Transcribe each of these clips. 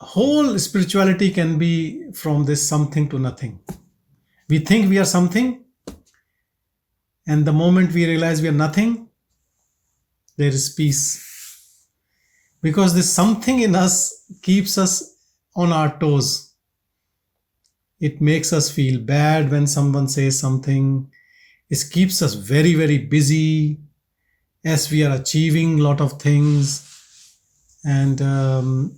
whole spirituality can be from this something to nothing. We think we are something, and the moment we realize we are nothing, there is peace. Because this something in us keeps us on our toes. It makes us feel bad when someone says something. It keeps us very, very busy as we are achieving a lot of things. And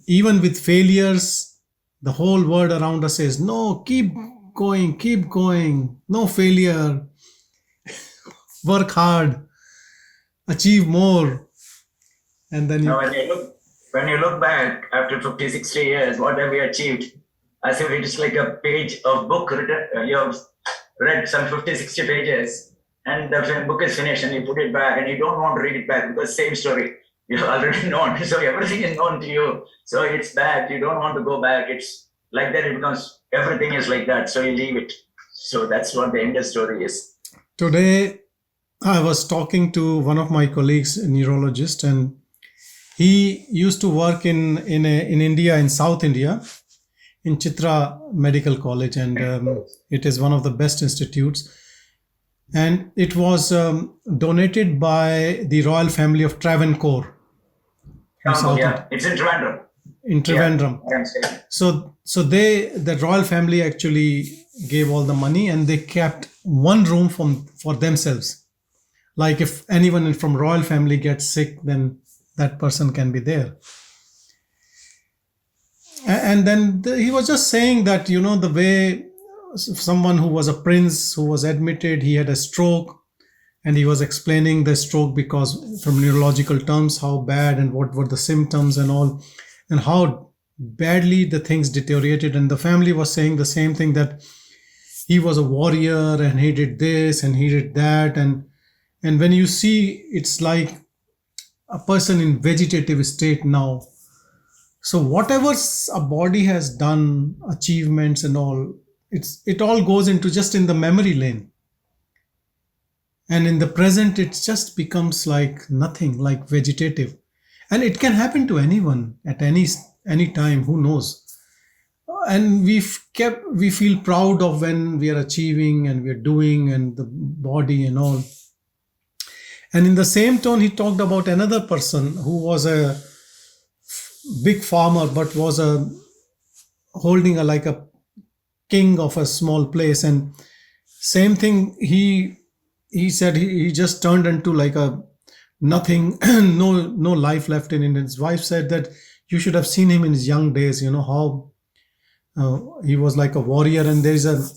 even with failures, the whole world around us says, no, keep going, no failure, work hard, achieve more. And then Now, when you look back after 50, 60 years, what have we achieved? As if it's like a page of book written, you have read some 50, 60 pages, and the book is finished, and you put it back, and you don't want to read it back because same story you have already known. So everything is known to you. So it's bad. You don't want to go back. It's like that. It becomes, everything is like that. So you leave it. So that's what the end of the story is. Today, I was talking to one of my colleagues, a neurologist, and he used to work in India, in South India, in Chitra Medical College, and it is one of the best institutes. And it was donated by the royal family of Travancore. It's in Trivandrum. In Trivandrum. Yeah. So the royal family actually gave all the money, and they kept one room for themselves. Like if anyone from royal family gets sick, then that person can be there. And then he was just saying that, the way someone who was a prince who was admitted, he had a stroke, and he was explaining the stroke because from neurological terms, how bad and what were the symptoms and all, and how badly the things deteriorated. And the family was saying the same thing, that he was a warrior and he did this and he did that. And when you see, it's like a person in vegetative state now. So whatever a body has done, achievements and all, it all goes into just in the memory lane. And in the present, it just becomes like nothing, like vegetative. And it can happen to anyone at any time, who knows. And we feel proud of when we are achieving and we are doing, and the body and all. And in the same tone, he talked about another person who was a big farmer, but was holding like a king of a small place. And same thing, he said he just turned into like a nothing, no life left in it. And his wife said that you should have seen him in his young days, how he was like a warrior. And there is a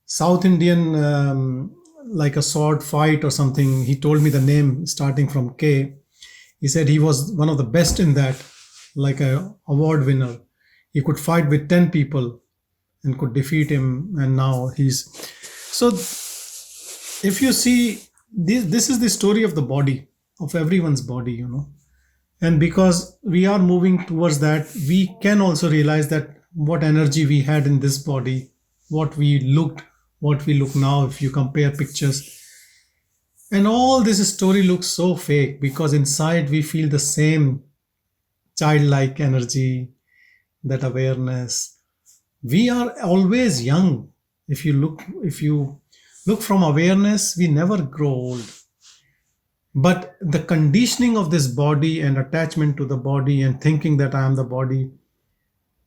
South Indian like a sword fight or something. He told me the name starting from K. He said he was one of the best in that, like a award winner. He could fight with 10 people and could defeat him. And now so if you see, this is the story of the body, of everyone's body, And because we are moving towards that, we can also realize that what energy we had in this body, what we look now, if you compare pictures. And all this story looks so fake, because inside we feel the same childlike energy, that awareness. We are always young. If you look from awareness, we never grow old. But the conditioning of this body and attachment to the body and thinking that I am the body,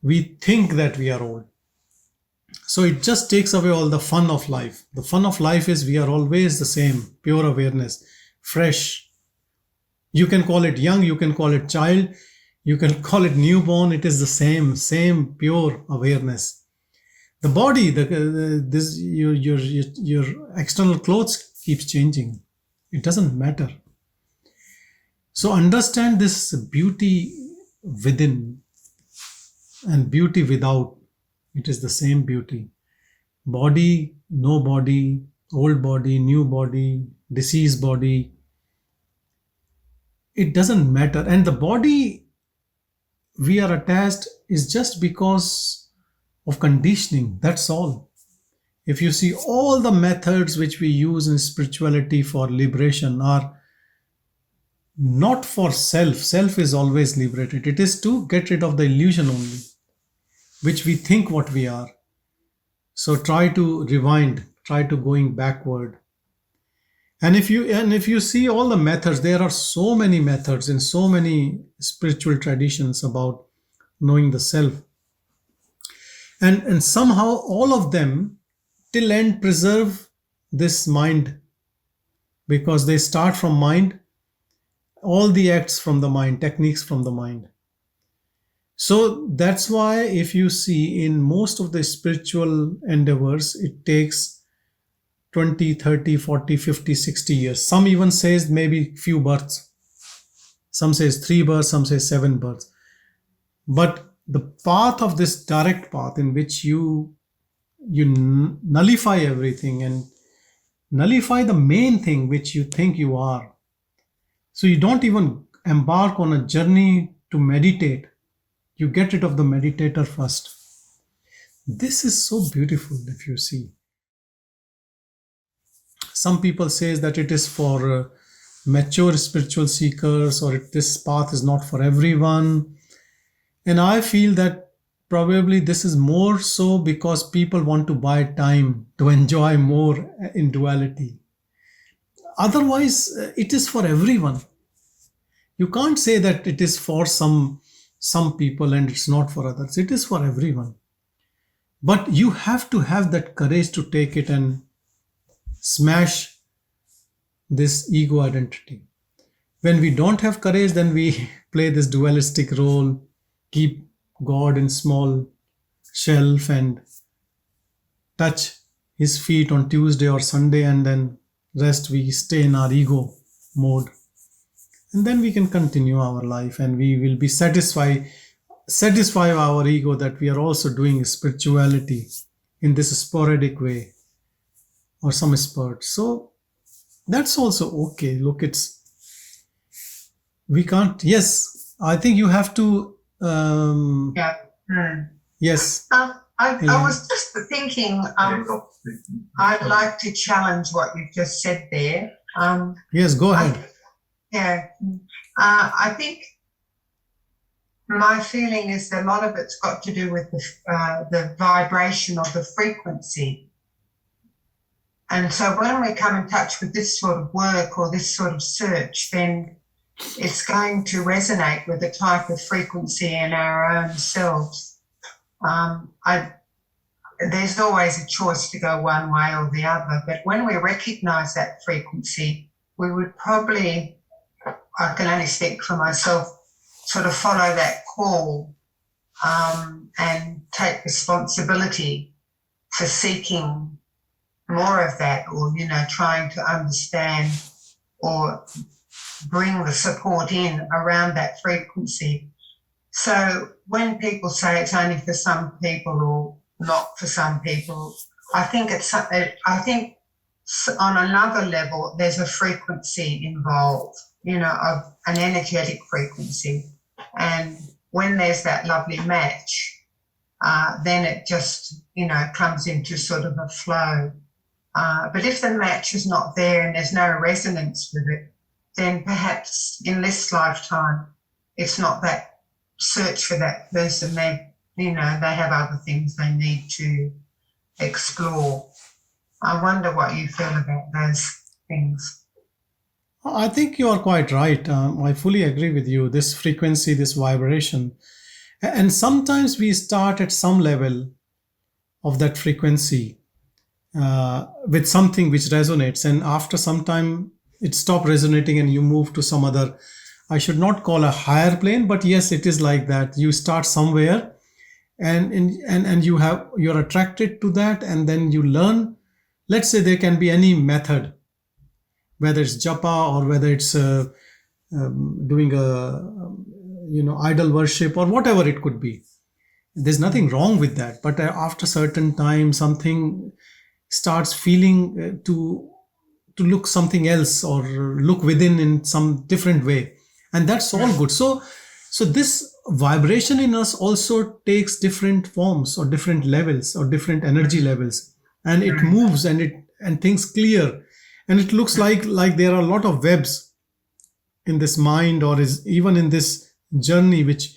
we think that we are old. So it just takes away all the fun of life. The fun of life is we are always the same, pure awareness, fresh. You can call it young, you can call it child, you can call it newborn. It is the same pure awareness. The body, your external clothes keeps changing. It doesn't matter. So understand this beauty within and beauty without. It is the same beauty. Body, no body, old body, new body, diseased body. It doesn't matter. And the body we are attached is just because of conditioning. That's all. If you see, all the methods which we use in spirituality for liberation are not for self. Self is always liberated. It is to get rid of the illusion only. which we think what we are. So try to rewind, try to going backward. And if you see all the methods, there are so many methods in so many spiritual traditions about knowing the self. And somehow all of them till end preserve this mind, because they start from mind, all the acts from the mind, techniques from the mind. So that's why if you see in most of the spiritual endeavors, it takes 20, 30, 40, 50, 60 years. Some even says maybe few births. Some says 3 births, some says 7 births. But the path of this direct path in which you nullify everything and nullify the main thing which you think you are. So you don't even embark on a journey to meditate. You get rid of the meditator first. This is so beautiful if you see. Some people say that it is for mature spiritual seekers, or this path is not for everyone. And I feel that probably this is more so because people want to buy time to enjoy more in duality. Otherwise, it is for everyone. You can't say that it is for some people and it's not for others. It is for everyone. But you have to have that courage to take it and smash this ego identity. When we don't have courage, then we play this dualistic role, keep God in small shelf and touch his feet on Tuesday or Sunday, and then rest we stay in our ego mode. And then we can continue our life and we will be satisfy our ego that we are also doing spirituality in this sporadic way or some spurt. So that's also okay. Look, we can't. Yes, I think you have to. Yeah. Yes. I was just thinking, I'd like to challenge what you've just said there. Yes, go ahead. I think my feeling is that a lot of it's got to do with the vibration of the frequency. And so when we come in touch with this sort of work or this sort of search, then it's going to resonate with the type of frequency in our own selves. There's always a choice to go one way or the other, but when we recognize that frequency, we would probably, I can only speak for myself, sort of follow that call and take responsibility for seeking more of that, or, trying to understand or bring the support in around that frequency. So when people say it's only for some people or not for some people, I think on another level, there's a frequency involved, of an energetic frequency. And when there's that lovely match, then it just, comes into sort of a flow. But if the match is not there and there's no resonance with it, then perhaps in this lifetime, it's not that search for that person. They have other things they need to explore. I wonder what you feel about those things. I think you are quite right. I fully agree with you. This frequency, this vibration. And sometimes we start at some level of that frequency with something which resonates. And after some time, it stops resonating and you move to some other, I should not call a higher plane, but yes, it is like that. You start somewhere and you're attracted to that, and then you learn. Let's say there can be any method, whether it's japa or whether it's doing idol worship or whatever it could be. There's nothing wrong with that. But after certain time, something starts feeling to look something else or look within in some different way. And that's all good. So this vibration in us also takes different forms or different levels or different energy levels. And it moves and things clear. And it looks like there are a lot of webs in this mind, or is even in this journey, which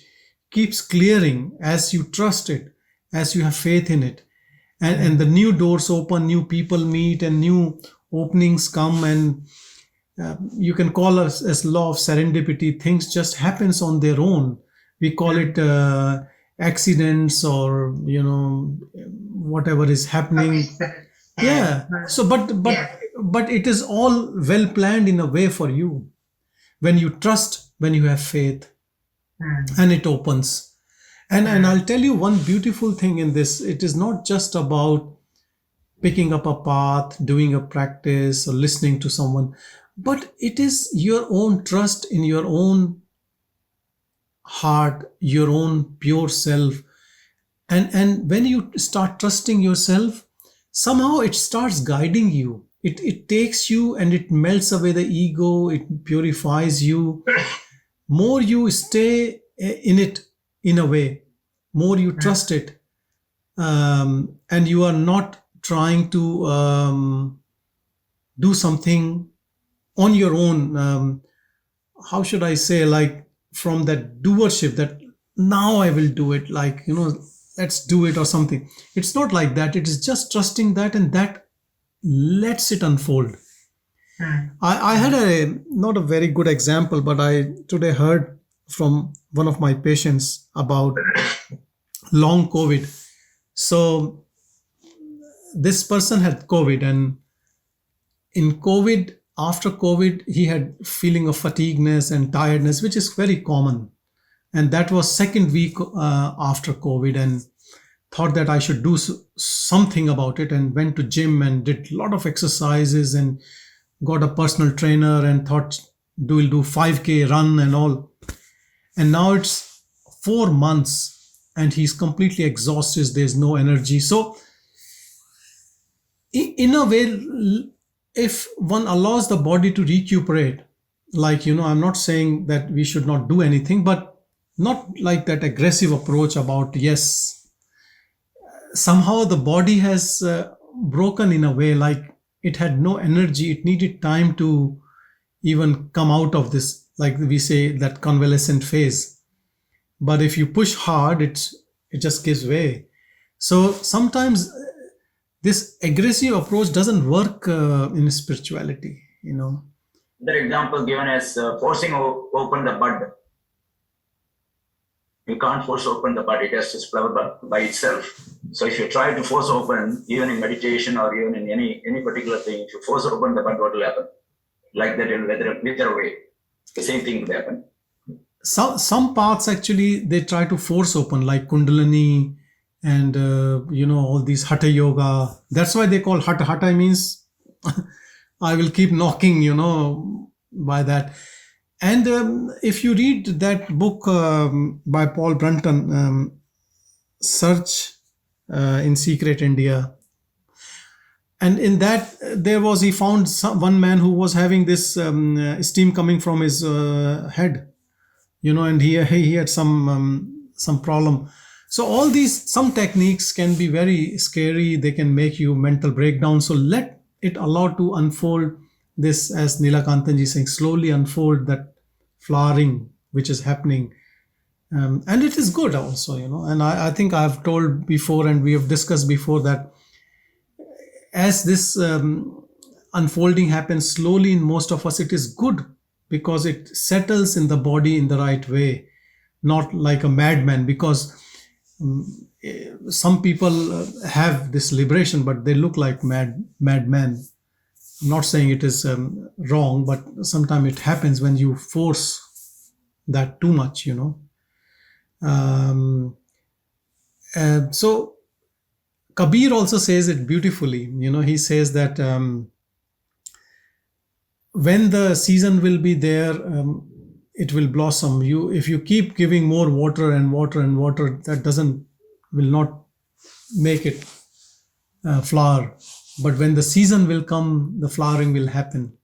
keeps clearing as you trust it. as you have faith in it. And the new doors open, new people meet, and new openings come, and you can call us as law of serendipity. Things just happens on their own. We call it accidents, or whatever is happening. Yeah. So, but it is all well planned in a way for you. When you trust, when you have faith, and it opens. And I'll tell you one beautiful thing in this. It is not just about picking up a path, doing a practice, or listening to someone, but it is your own trust in your own heart, your own pure self. And when you start trusting yourself, somehow it starts guiding you. It takes you and it melts away the ego, it purifies you. More you stay in it, in a way, more you trust it, and you are not trying to do something on your own. How should I say, like from that doership, that now I will do it, like, let's do it or something. It's not like that. It is just trusting that, and that lets it unfold. I had not a very good example, but I today heard from one of my patients about long COVID. So this person had COVID, and in COVID, after COVID, he had feeling of fatigueness and tiredness, which is very common. And that was second week after COVID, and thought that I should do something about it, and went to gym and did a lot of exercises and got a personal trainer and thought we'll do 5K run and all. And now it's 4 months and he's completely exhausted. There's no energy. So in a way, if one allows the body to recuperate, like, I'm not saying that we should not do anything, but not like that aggressive approach about, yes, somehow the body has broken in a way, like it had no energy. It needed time to even come out of this, like we say, that convalescent phase. But if you push hard, it just gives way. So sometimes this aggressive approach doesn't work in spirituality, The example given as forcing open the bud. You can't force open the bud, it has to flower by itself. So if you try to force open, even in meditation or even in any particular thing, if you force open the bud, what will happen? Like that, it will wither away. The same thing will happen. Some paths actually, they try to force open, like Kundalini and, all these Hatha Yoga. That's why they call Hatha. Hatha means I will keep knocking, by that. And if you read that book by Paul Brunton, Search in Secret India, and in that he found one man who was having this steam coming from his head, and he had some problem. So all these, some techniques can be very scary. They can make you mental breakdown. So let it allow to unfold this, as Neelakantan ji saying, slowly unfold that flowering which is happening. And it is good also, and I think I have told before, and we have discussed before, that as this unfolding happens slowly in most of us, it is good because it settles in the body in the right way, not like a madman. Because some people have this liberation, but they look like madmen. I'm not saying it is wrong, but sometimes it happens when you force that too much, So Kabir also says it beautifully. He says that when the season will be there, it will blossom. If you keep giving more water and water and water, that will not make it flower. But when the season will come, the flowering will happen.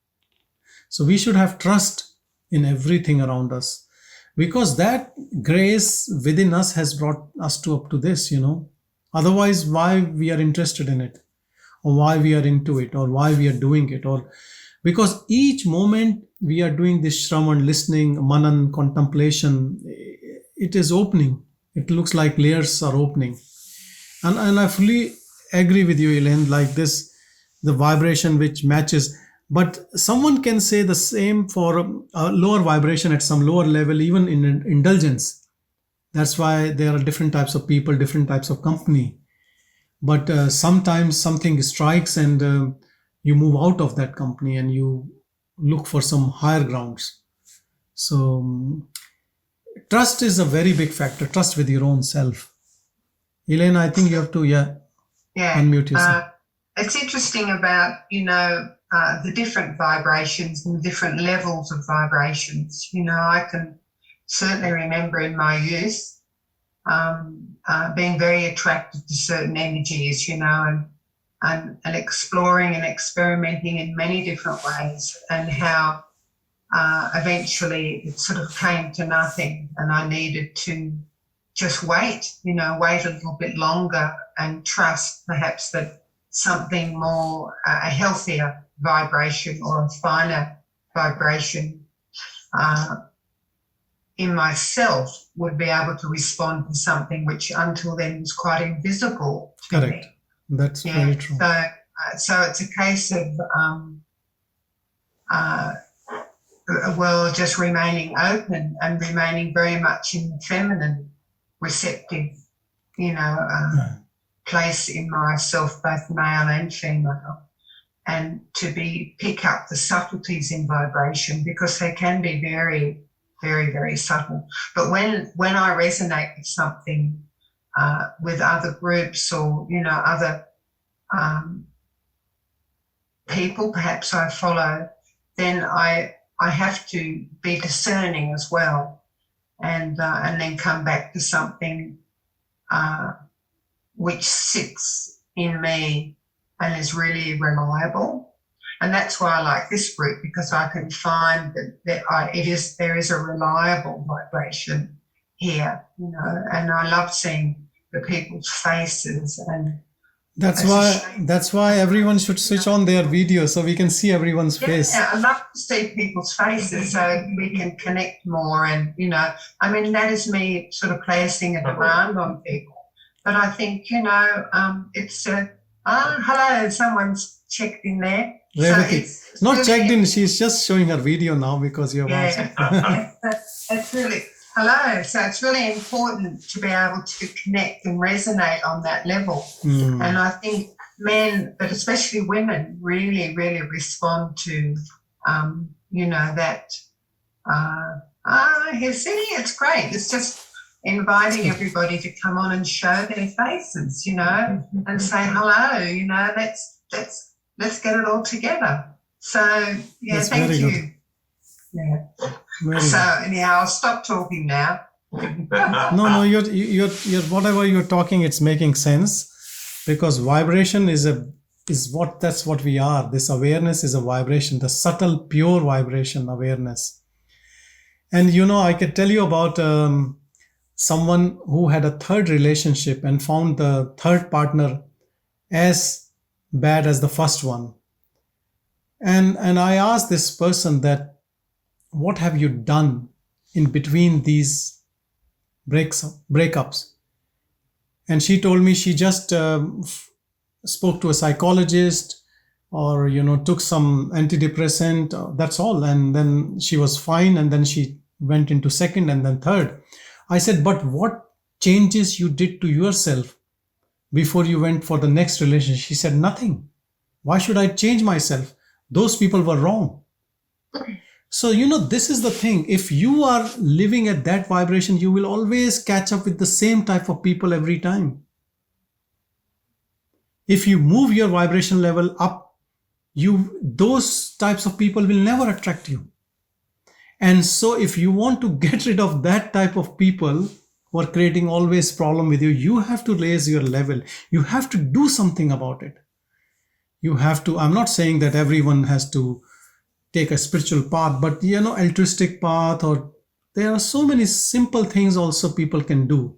So we should have trust in everything around us, because that grace within us has brought us up to this, Otherwise, why we are interested in it, or why we are into it, or why we are doing it, or because each moment we are doing this Shravan, listening, Manan, contemplation, it is opening. It looks like layers are opening. And I fully agree with you, Elaine, like this, the vibration which matches. But someone can say the same for a lower vibration at some lower level, even in indulgence. That's why there are different types of people, different types of company. But sometimes something strikes and you move out of that company and you look for some higher grounds. So trust is a very big factor. Trust with your own self. Elaine, I think you have to, unmute yourself. It's interesting about, the different vibrations and different levels of vibrations. I can certainly remember in my youth being very attracted to certain energies, and exploring and experimenting in many different ways, and how eventually it sort of came to nothing, and I needed to just wait a little bit longer and trust perhaps that something more, a healthier vibration or a finer vibration in myself would be able to respond to something which until then was quite invisible to Correct. me. That's very true. So it's a case of just remaining open and remaining very much in the feminine, receptive, place in myself, both male and female, and to pick up the subtleties in vibration, because they can be very, very, very subtle. But when I resonate with something, with other groups or other people perhaps I follow, then I have to be discerning as well, and then come back to something which sits in me and is really reliable. And that's why I like this group, because I can find that there is a reliable vibration here, and I love seeing the people's faces. And that's why everyone should switch on their video so we can see everyone's face. Yeah, I love to see people's faces so we can connect more. And that is me sort of placing a demand on people. But I think it's hello, someone's checked in there. Revati. So Not really, checked in, she's just showing her video now because you're watching. That's really hello. So it's really important to be able to connect and resonate on that level. And I think men, but especially women, really, really respond to that. It's great. It's just inviting everybody to come on and show their faces, and say hello. Let's get it all together. So That's thank very you. good. Yeah. Very So good. anyhow, I'll stop talking now. No, you're whatever you're talking, it's making sense, because vibration that's what we are. This awareness is a vibration, the subtle, pure vibration awareness. And I could tell you about someone who had a third relationship and found the third partner as bad as the first one. And I asked this person that, what have you done in between these breakups? And she told me she just spoke to a psychologist, or took some antidepressant, that's all, and then she was fine, and then she went into second and then third. I said, but what changes you did to yourself before you went for the next relationship? She said, nothing. Why should I change myself? Those people were wrong. So, this is the thing. If you are living at that vibration, you will always catch up with the same type of people every time. If you move your vibration level up, those types of people will never attract you. And so if you want to get rid of that type of people who are creating always problem with you, you have to raise your level. You have to do something about it. I'm not saying that everyone has to take a spiritual path, but altruistic path, or there are so many simple things also people can do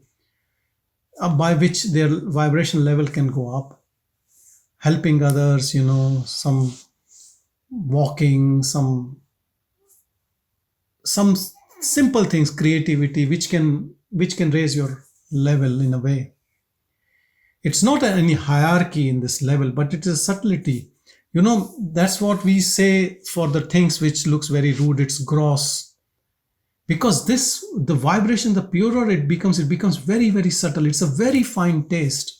by which their vibration level can go up. Helping others, some walking, some simple things, creativity, which can raise your level in a way. It's not any hierarchy in this level, but it is subtlety. That's what we say for the things which looks very rude. It's gross. Because the vibration, the purer it becomes very, very subtle. It's a very fine taste.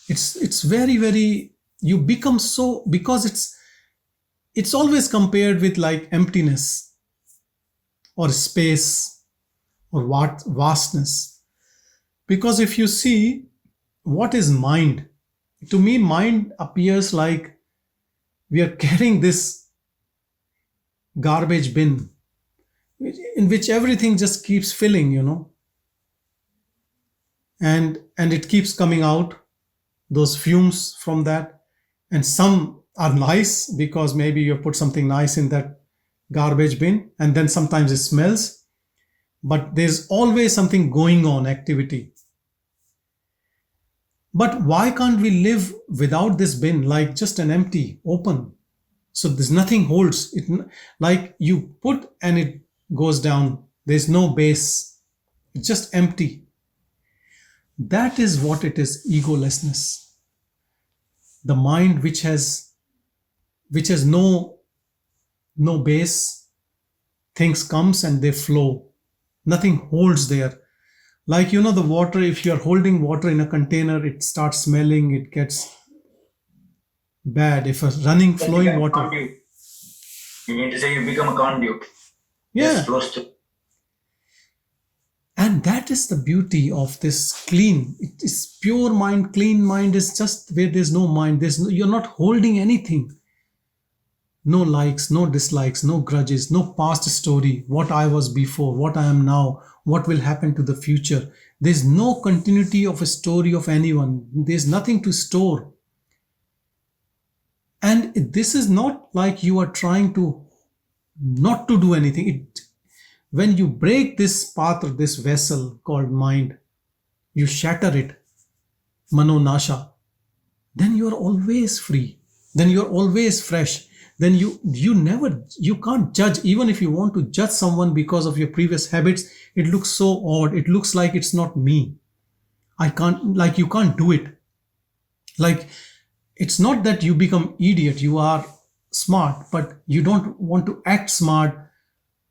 It's very, very, you become so, because it's always compared with like emptiness or space or vastness. Because if you see what is mind, to me, mind appears like we are carrying this garbage bin in which everything just keeps filling, and it keeps coming out, those fumes from that. And some are nice because maybe you put something nice in that garbage bin, and then sometimes it smells, but there's always something going on, activity. But why can't we live without this bin, like just an empty, open? So there's nothing holds it, like you put and it goes down. There's no base. It's just empty. That is what it is, egolessness. The mind which has no base, things comes and they flow. Nothing holds there. Like, the water, if you're holding water in a container, it starts smelling, it gets bad. If a running, flowing water. Conduit. You need to say you become a conduit. Yeah. Just flows to. And that is the beauty of this clean. It is pure mind. Clean mind is just where there's no mind. You're not holding anything. No likes, no dislikes, no grudges, no past story, what I was before, what I am now, what will happen to the future. There's no continuity of a story of anyone. There's nothing to store. And this is not like you are trying to not to do anything. When you break this path or this vessel called mind, you shatter it, manonasha, then you are always free. Then you're always fresh. Then you can't judge. Even if you want to judge someone because of your previous habits, it looks so odd. It looks like it's not me. You can't do it. Like, it's not that you become idiot. You are smart, but you don't want to act smart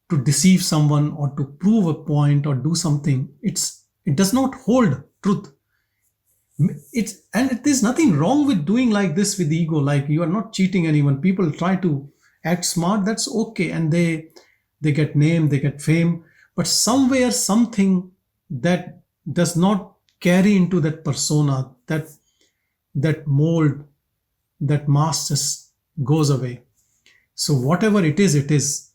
to deceive someone or to prove a point or do something. It does not hold truth. There's nothing wrong with doing like this with ego. Like, you are not cheating anyone. People try to act smart. That's okay. And they get name, they get fame. But somewhere, something that does not carry into that persona, that mold, that mask just goes away. So whatever it is, it is.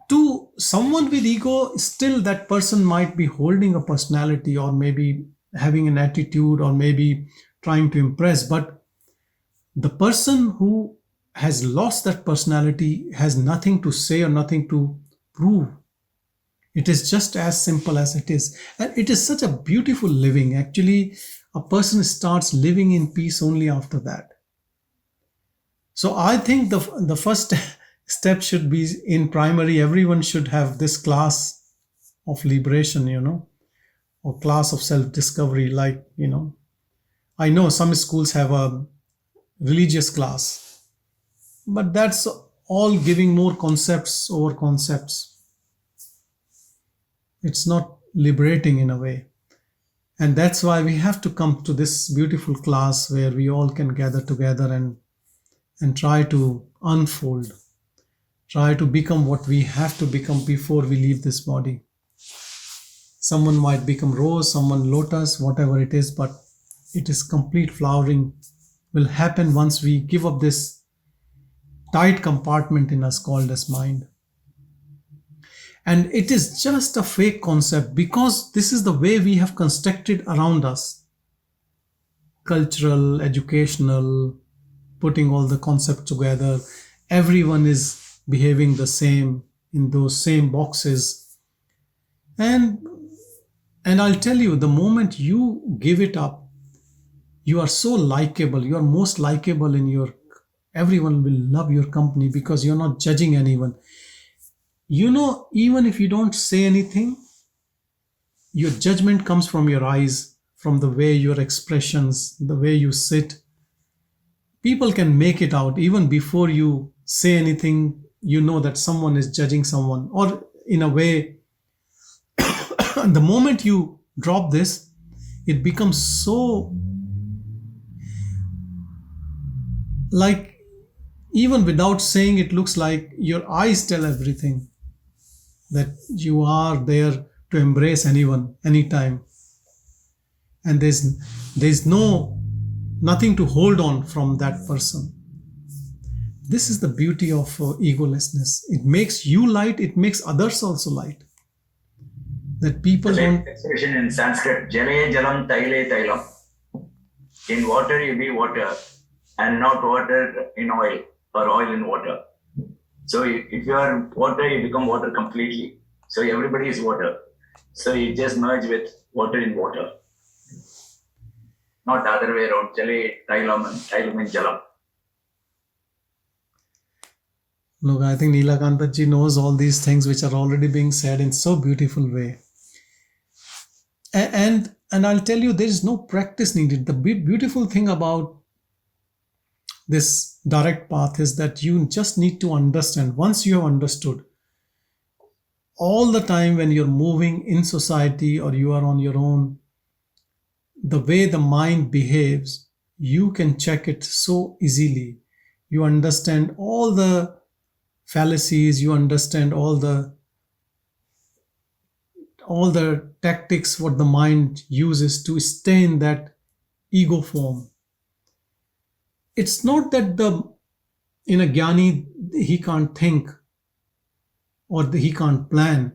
To someone with ego, still that person might be holding a personality or maybe having an attitude or maybe trying to impress. But the person who has lost that personality has nothing to say or nothing to prove. It is just as simple as it is. And it is such a beautiful living. Actually, a person starts living in peace only after that. So I think the first step should be in primary. Everyone should have this class of liberation, or class of self-discovery. Like, I know some schools have a religious class, but that's all giving more concepts over concepts. It's not liberating in a way. And that's why we have to come to this beautiful class where we all can gather together and try to unfold, try to become what we have to become before we leave this body. Someone might become rose, someone lotus, whatever it is, but it is complete flowering will happen once we give up this tight compartment in us called as mind. And it is just a fake concept because this is the way we have constructed around us. Cultural, educational, putting all the concepts together. Everyone is behaving the same in those same boxes. And I'll tell you, the moment you give it up, you are so likable. You are most likable everyone will love your company because you're not judging anyone. Even if you don't say anything, Your judgment comes from your eyes, from the way your expressions, the way you sit. People can make it out even before you say anything. You know that someone is judging someone, or in a way, the moment you drop this, it becomes so, like, even without saying, it looks like your eyes tell everything, that you are there to embrace anyone, anytime. And there's nothing to hold on from that person. This is the beauty of egolessness. It makes you light, it makes others also light. That people don't. Expression in Sanskrit, Jale Jalam Taile Tailam. In water you be water, and not water in oil, or oil in water. So if you are water, you become water completely. So everybody is water. So you just merge with water in water. Not the other way around, Jale Tailam and Tailam in Jalam. Look, I think Neelakantan ji knows all these things which are already being said in so beautiful way. And I'll tell you, there is no practice needed. The beautiful thing about this direct path is that you just need to understand. Once you have understood, all the time when you're moving in society or you are on your own, the way the mind behaves, you can check it so easily. You understand all the fallacies, you understand all the tactics what the mind uses to stay in that ego form. It's not that in a jnani he can't think or he can't plan,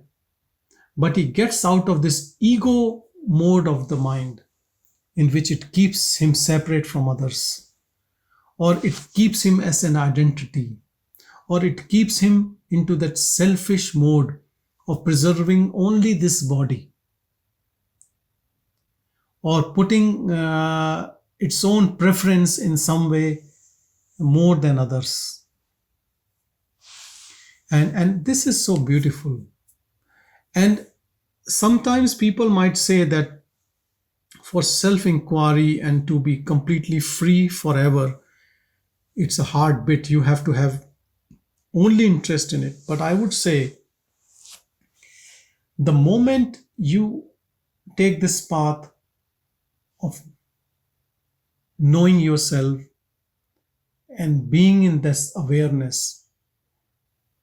but he gets out of this ego mode of the mind, in which it keeps him separate from others, or it keeps him as an identity, or it keeps him into that selfish mode of preserving only this body, or putting its own preference in some way more than others. And this is so beautiful. And sometimes people might say that for self-inquiry and to be completely free forever, it's a hard bit. You have to have only interest in it. But I would say, the moment you take this path of knowing yourself and being in this awareness,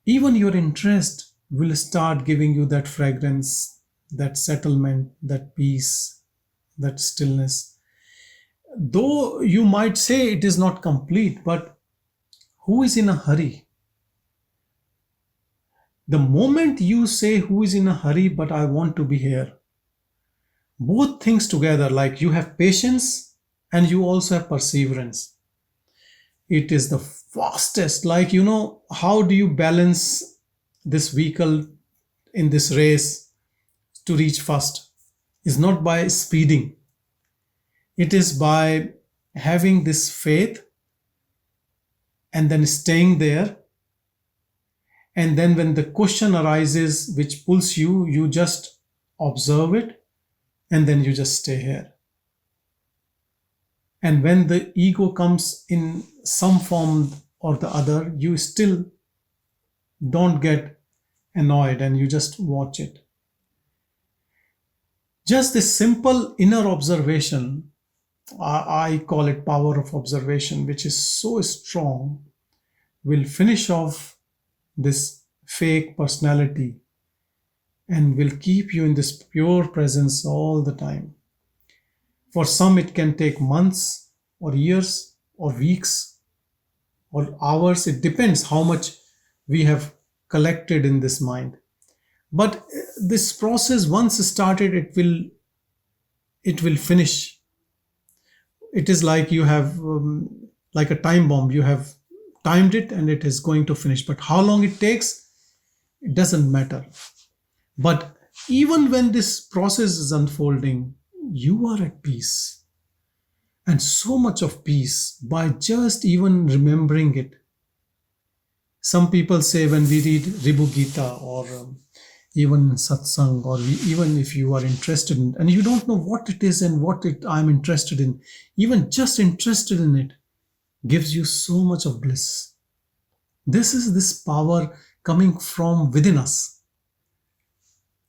even your interest will start giving you that fragrance, that settlement, that peace, that stillness. Though you might say it is not complete, but who is in a hurry? The moment you say, who is in a hurry, but I want to be here, both things together, like you have patience and you also have perseverance. It is the fastest, like, how do you balance this vehicle in this race to reach first? Is not by speeding. It is by having this faith and then staying there. And then when the question arises which pulls you, you just observe it and then you just stay here. And when the ego comes in some form or the other, you still don't get annoyed and you just watch it. Just this simple inner observation, I call it power of observation, which is so strong, will finish off this fake personality and will keep you in this pure presence all the time. For some, it can take months or years or weeks or hours. It depends how much we have collected in this mind. But this process, once started, it will finish. It is like you have, like a time bomb. You have timed it and it is going to finish. But how long it takes, it doesn't matter. But even when this process is unfolding, you are at peace. And so much of peace by just even remembering it. Some people say when we read Ribu Gita or even in satsang, or even if you are interested in, and you don't know what it is and I'm interested in, even just interested in it gives you so much of bliss. This is this power coming from within us.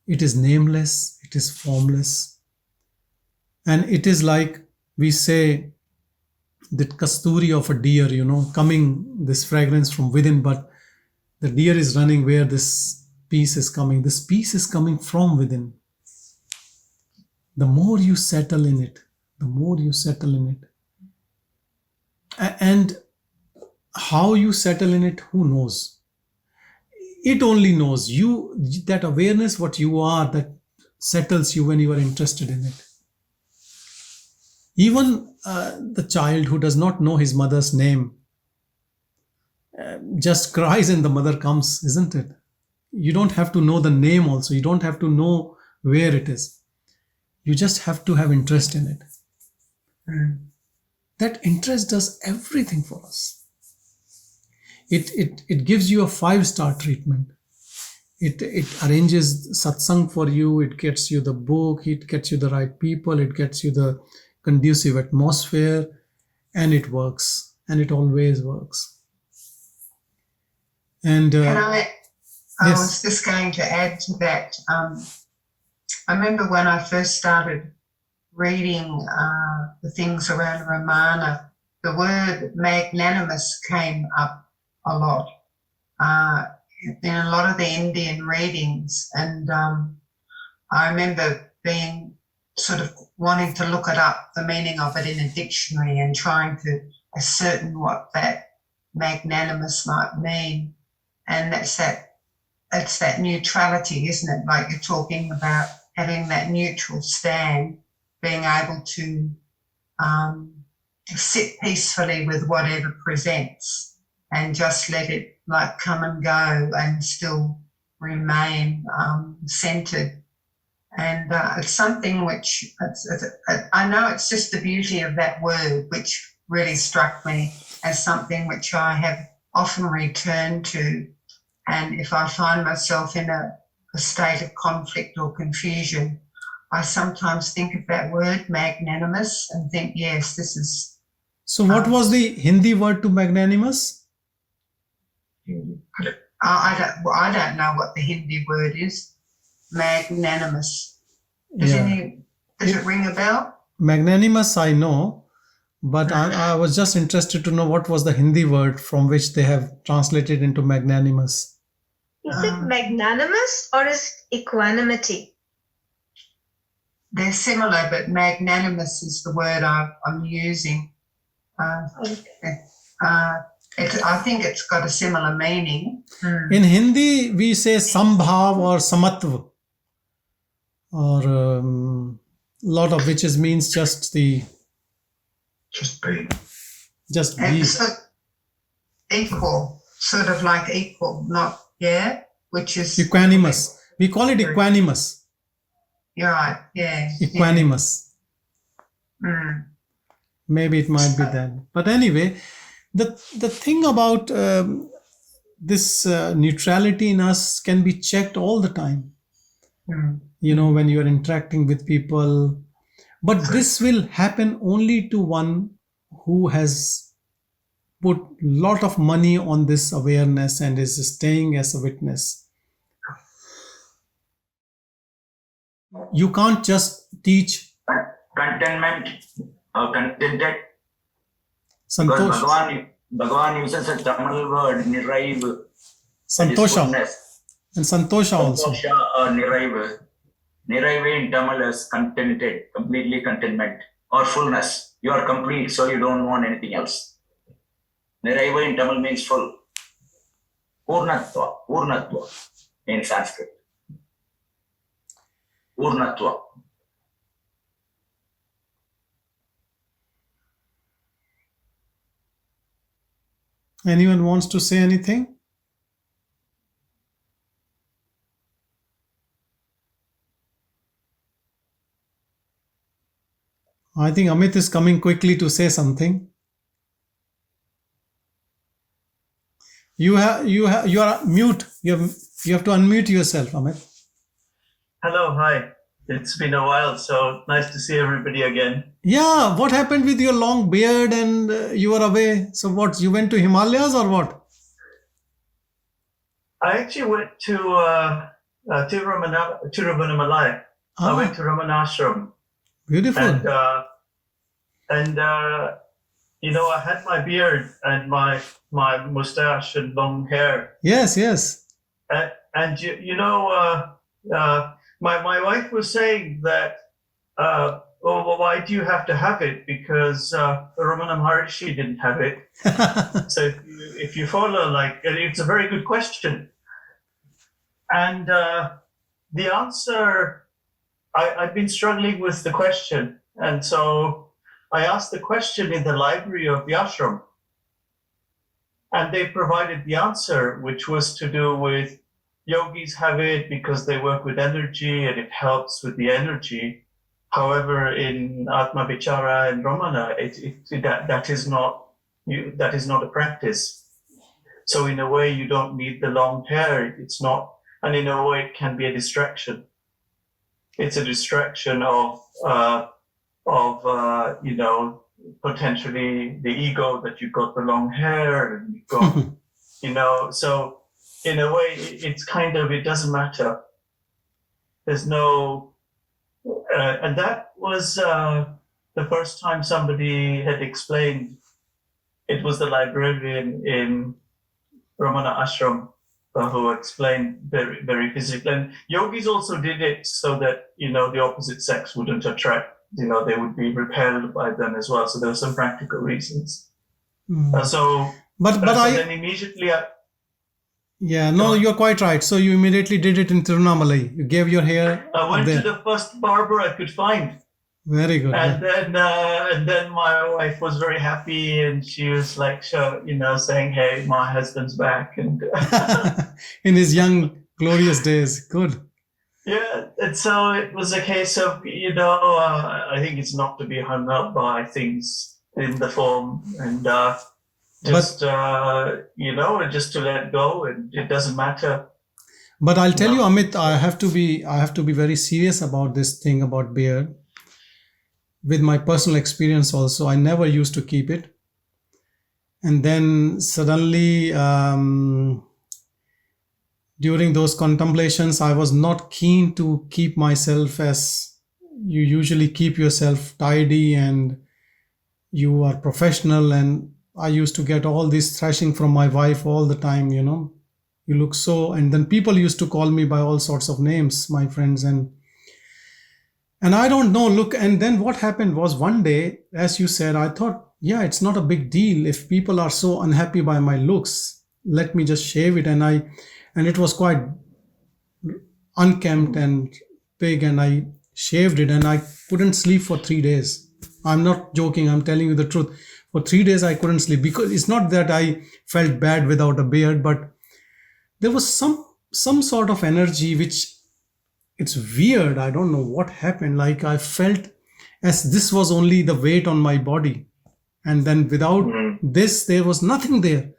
It is nameless, it is formless, and it is like we say that kasturi of a deer, coming this fragrance from within, but the deer is running where this peace is coming. This peace is coming from within. The more you settle in it, the more you settle in it. And how you settle in it, who knows? It only knows. You, that awareness, what you are, that settles you when you are interested in it. Even the child who does not know his mother's name just cries and the mother comes, isn't it? You don't have to know the name also. You don't have to know where it is. You just have to have interest in it. That interest does everything for us. It gives you a 5-star treatment. It arranges satsang for you. It gets you the book. It gets you the right people. It gets you the conducive atmosphere, and it works. And it always works. And I yes. was just going to add to that. I remember when I first started reading the things around Ramana, the word magnanimous came up a lot in a lot of the Indian readings. And I remember being sort of wanting to look it up, the meaning of it in a dictionary, and trying to ascertain what that magnanimous might mean. And it's that neutrality, isn't it? Like you're talking about having that neutral stand, being able to sit peacefully with whatever presents and just let it like come and go and still remain centered. And it's something which I know it's just the beauty of that word which really struck me as something which I have often returned to. And if I find myself in a state of conflict or confusion, I sometimes think of that word magnanimous and think, yes, this is. So what was the Hindi word to magnanimous? I don't know what the Hindi word is. Magnanimous. Does it ring a bell? Magnanimous, I know, but I was just interested to know what was the Hindi word from which they have translated into magnanimous. Is it magnanimous or is equanimity? They're similar, but magnanimous is the word I'm using. I think it's got a similar meaning. In Hindi, we say sambhav or samatva, or a lot of which means just be. Equal, sort of like equal, not, which is. Equanimous. We call it equanimous. You're right, yeah. Equanimous. Yeah. Maybe it might be that. But anyway, the thing about this neutrality in us can be checked all the time. When you are interacting with people. But this will happen only to one who has put a lot of money on this awareness and is staying as a witness. You can't just teach contentment or contented. Santosh. Bhagavan uses a Tamil word, niraivu. Santosha. And Santosha also. Santosha or niraivu. Niraivu in Tamil is contented, completely contentment or fullness. You are complete, so you don't want anything else. Niraivu in Tamil means full. Purnatva in Sanskrit. Purnatva. Anyone wants to say anything? I think Amit is coming quickly to say something. You are mute. You have to unmute yourself, Amit. Hello, hi. It's been a while, so nice to see everybody again. Yeah, what happened with your long beard and you were away? So what, you went to Himalayas or what? I actually went to Tiruvannamalai. I went Ah, to Ramanashram, beautiful. and I had my beard and my mustache and long hair, Yes, yes. and my wife was saying that. Oh, well, why do you have to have it? Because Ramana Maharshi didn't have it. So if you follow, and it's a very good question. And the answer, I've been struggling with the question. And so I asked the question in the library of the ashram. And they provided the answer, which was to do with yogis have it because they work with energy and it helps with the energy. However, in Atma Vichara and Ramana, that is not a practice. So in a way, you don't need the long hair. It's not, and in a way, it can be a distraction. It's a distraction of potentially the ego that you've got the long hair and you've got, so in a way, it's kind of, it doesn't matter. There's no, and that was the first time somebody had explained. It was the librarian in Ramana Ashram who explained very, very physically. And yogis also did it so that, the opposite sex wouldn't attract, they would be repelled by them as well. So there were some practical reasons. Mm. So then immediately you're quite right. So you immediately did it in Tiruvannamalai. You gave your hair. I went to the first barber I could find. Very good. And then my wife was very happy, and she was like, saying, "Hey, my husband's back." And in his young, glorious days. Good. Yeah, and so it was a case of, I think it's not to be hung up by things in the form, and just to let go, and it doesn't matter. But I'll tell you, Amit, I have to be very serious about this thing about beard. With my personal experience also, I never used to keep it. And then suddenly, during those contemplations, I was not keen to keep myself as you usually keep yourself tidy and you are professional. And I used to get all this thrashing from my wife all the time, you look so, and then people used to call me by all sorts of names, my friends, and I don't know, look, and then what happened was one day, as you said, I thought, yeah, it's not a big deal if people are so unhappy by my looks. Let me just shave it. And it was quite unkempt and big, and I shaved it, and I couldn't sleep for 3 days. I'm not joking, I'm telling you the truth. For 3 days I couldn't sleep, because it's not that I felt bad without a beard, but there was some sort of energy which, it's weird. I don't know what happened. Like I felt as this was only the weight on my body. And then without this, there was nothing there.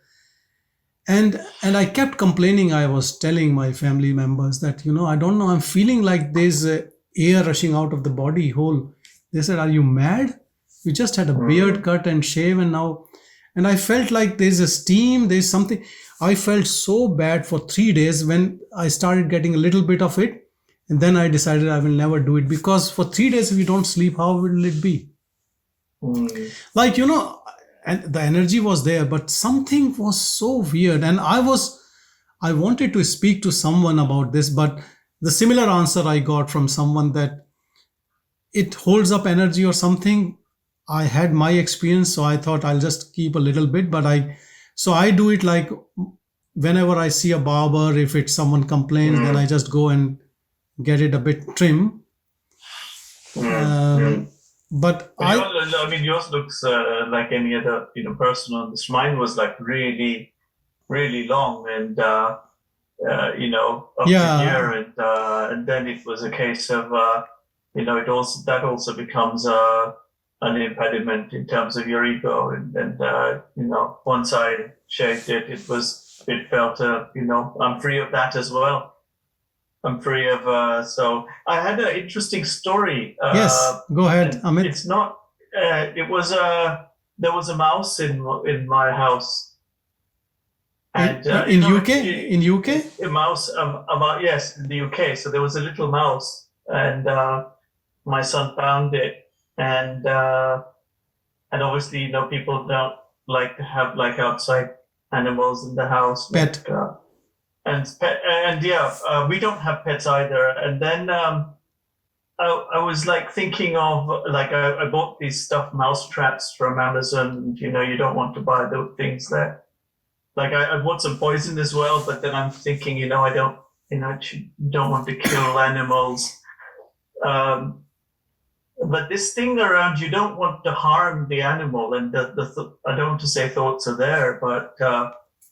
And I kept complaining. I was telling my family members that, I don't know, I'm feeling like there's air rushing out of the body whole. They said, are you mad? You just had a beard cut and shave, and now, and I felt like there's a steam, there's something. I felt so bad for 3 days. When I started getting a little bit of it, and then I decided I will never do it, because for 3 days, if you don't sleep, how will it be? Like, and the energy was there, but something was so weird. And I wanted to speak to someone about this, but the similar answer I got from someone that it holds up energy or something. I had my experience, so I thought I'll just keep a little bit, but I do it like whenever I see a barber, if it's someone complains, then I just go and get it a bit trim. But I mean, yours looks like any other, person on this. Mine was like really, really long, and up to here, and then it was a case of that also becomes an impediment in terms of your ego, and once I shaved it, it felt I'm free of that as well. I'm free of. So I had an interesting story. Yes, go ahead, and Amit. It's not. It was there was a mouse in my house. And in UK, in UK, a mouse. Yes, in the UK. So there was a little mouse, and my son found it, and obviously, people don't like to have like outside animals in the house. Pet. We don't have pets either. And then I was like thinking of like I bought these stuffed mouse traps from Amazon. And, you don't want to buy the things that. Like I bought some poison as well, but then I'm thinking, I don't want to kill animals. But this thing around, you don't want to harm the animal, and I don't want to say thoughts are there, but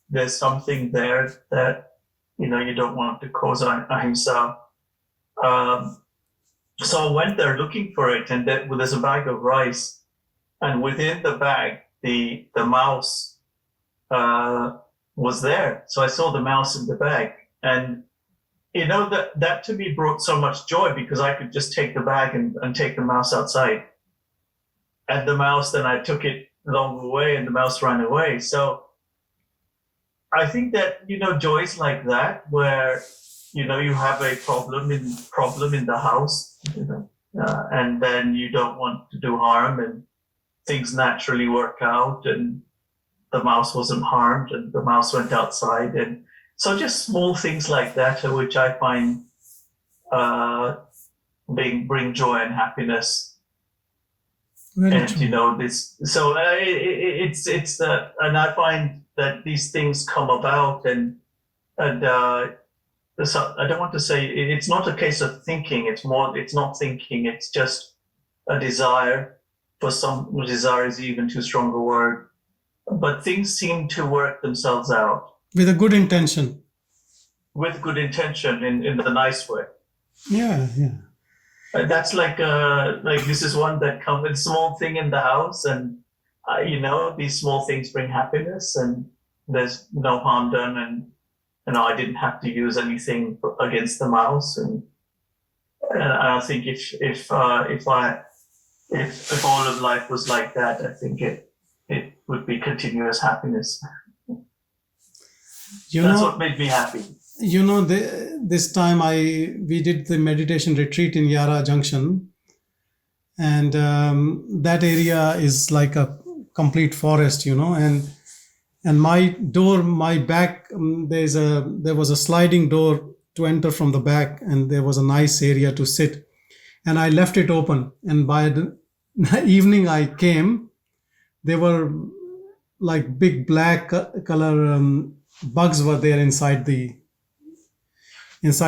there's something there that you don't want to cause ahimsa. So I went there looking for it, and there's a bag of rice, and within the bag, the mouse was there. So I saw the mouse in the bag, and that to me brought so much joy, because I could just take the bag and take the mouse outside. And the mouse, then I took it along the way, and the mouse ran away. So I think that, joys like that, where, you have a problem in the house, and then you don't want to do harm, and things naturally work out, and the mouse wasn't harmed, and the mouse went outside. And so just small things like that, which I find bring joy and happiness. Very true. This. So it's and I find that these things come about, and so I don't want to say it's not a case of thinking. It's not thinking. It's just a desire. For some, desire is even too strong a word. But things seem to work themselves out. With a good intention. With good intention, in the nice way. Yeah. That's like this is one that comes with a small thing in the house, and these small things bring happiness, and there's no harm done, and I didn't have to use anything against the mouse, and I think if all of life was like that, I think it would be continuous happiness. That's what made me happy. This time we did the meditation retreat in Yara Junction, and that area is like a complete forest, and my back, there was a sliding door to enter from the back, and there was a nice area to sit, and I left it open, and by the evening I came, there were like big black color bugs were there inside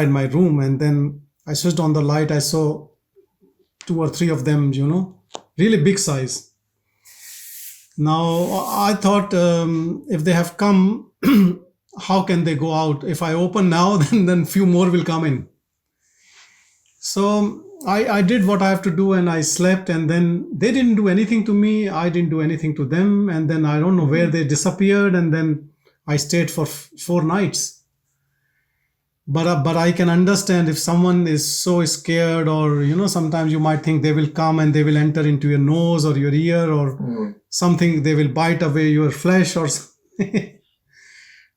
my room. And then I switched on the light. I saw 2 or 3 of them, really big size. Now I thought, if they have come, how can they go out? If I open now, then few more will come in. So I did what I have to do, and I slept, and then they didn't do anything to me. I didn't do anything to them. And then I don't know where they disappeared. And then I stayed for 4 nights. But I can understand if someone is so scared, or, sometimes you might think they will come and they will enter into your nose or your ear or something. They will bite away your flesh or something.